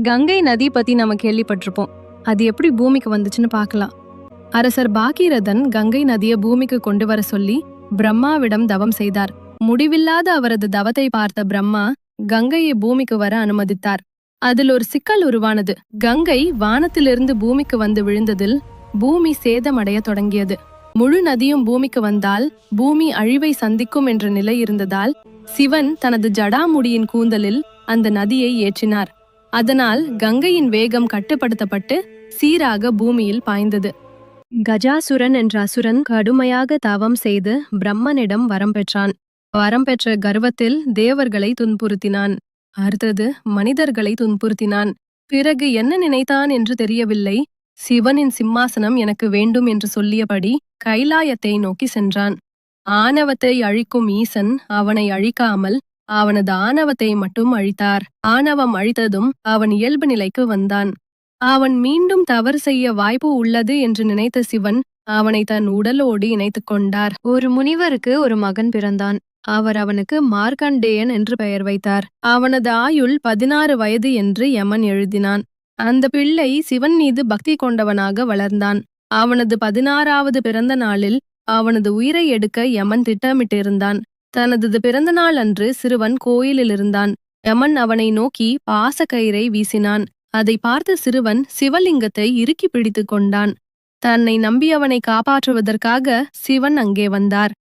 கங்கை நதி பத்தி நம்ம கேள்விப்பட்டிருப்போம். அது எப்படி பூமிக்கு வந்துச்சுன்னு பார்க்கலாம். அரசர் பாகீரதன் கங்கை நதியை பூமிக்கு கொண்டு வர சொல்லி பிரம்மாவிடம் தவம் செய்தார். முடிவில்லாத அவரது தவத்தை பார்த்த பிரம்மா கங்கையை பூமிக்கு வர அனுமதித்தார். அதில் ஒரு சிக்கல் உருவானது. கங்கை வானத்திலிருந்து பூமிக்கு வந்து விழுந்ததில் பூமி சேதமடைய தொடங்கியது. முழு நதியும் பூமிக்கு வந்தால் பூமி அழிவை சந்திக்கும் என்ற நிலை இருந்ததால் சிவன் தனது ஜடாமுடியின் கூந்தலில் அந்த நதியை ஏற்றினார். அதனால் கங்கையின் வேகம் கட்டுப்படுத்தப்பட்டு சீராக பூமியில் பாய்ந்தது. கஜாசுரன் என்ற அசுரன் கடுமையாக தவம் செய்து பிரம்மனிடம் வரம் பெற்றான். வரம் பெற்ற கர்வத்தில் தேவர்களை துன்புறுத்தினான். அடுத்தது மனிதர்களை துன்புறுத்தினான். பிறகு என்ன நினைத்தான் என்று தெரியவில்லை. சிவனின் சிம்மாசனம் எனக்கு வேண்டும் என்று சொல்லியபடி கைலாயத்தை நோக்கி சென்றான். ஆணவத்தை அழிக்கும் ஈசன் அவனை அழிக்காமல் அவனது ஆணவத்தை மட்டும் அழித்தார். ஆணவம் அழித்ததும் அவன் இயல்பு நிலைக்கு வந்தான். அவன் மீண்டும் தவறு செய்ய வாய்ப்பு உள்ளது என்று நினைத்த சிவன் அவனை தன் உடலோடு இணைத்துக் கொண்டார். ஒரு முனிவருக்கு ஒரு மகன் பிறந்தான். அவர் அவனுக்கு மார்க்கண்டேயன் என்று பெயர் வைத்தார். அவனது ஆயுள் 16 வயது என்று யமன் எழுதினான். அந்த பிள்ளை சிவன் மீது பக்தி கொண்டவனாக வளர்ந்தான். அவனது 16வது பிறந்த நாளில் அவனது உயிரை எடுக்க யமன் திட்டமிட்டிருந்தான். தனது பிறந்த நாள் அன்று சிறுவன் கோயிலில் இருந்தான். யமன் அவனை நோக்கி பாசக்கயிறை வீசினான். அதை பார்த்த சிறுவன் சிவலிங்கத்தை இறுக்கி பிடித்து கொண்டான். தன்னை நம்பியவனை காப்பாற்றுவதற்காக சிவன் அங்கே வந்தார்.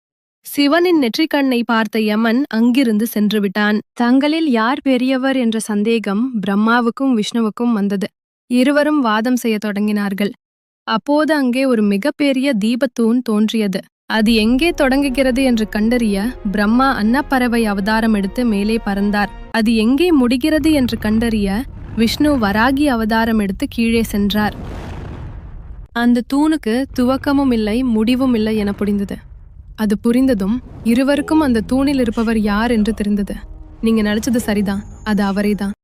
சிவனின் நெற்றிக்கண்ணை பார்த்த யமன் அங்கிருந்து சென்று விட்டான். தங்களில் யார் பெரியவர் என்ற சந்தேகம் பிரம்மாவுக்கும் விஷ்ணுவுக்கும் வந்தது. இருவரும் வாதம் செய்ய தொடங்கினார்கள். அப்போது அங்கே ஒரு மிகப்பெரிய தீபத்தூண் தோன்றியது. அது எங்கே தொடங்குகிறது என்று கண்டறிய பிரம்மா அன்னப்பறவை அவதாரம் எடுத்து மேலே பறந்தார். அது எங்கே முடிகிறது என்று கண்டறிய விஷ்ணு வராகி அவதாரம் எடுத்து கீழே சென்றார். அந்த தூணுக்கு துவக்கமும் இல்லை முடிவும் இல்லை என புரிந்தது. அது புரிந்ததும் இருவருக்கும் அந்த தூணில் இருப்பவர் யார் என்று தெரிந்தது. நீங்க நினைச்சது சரிதான், அது அவரேதான்.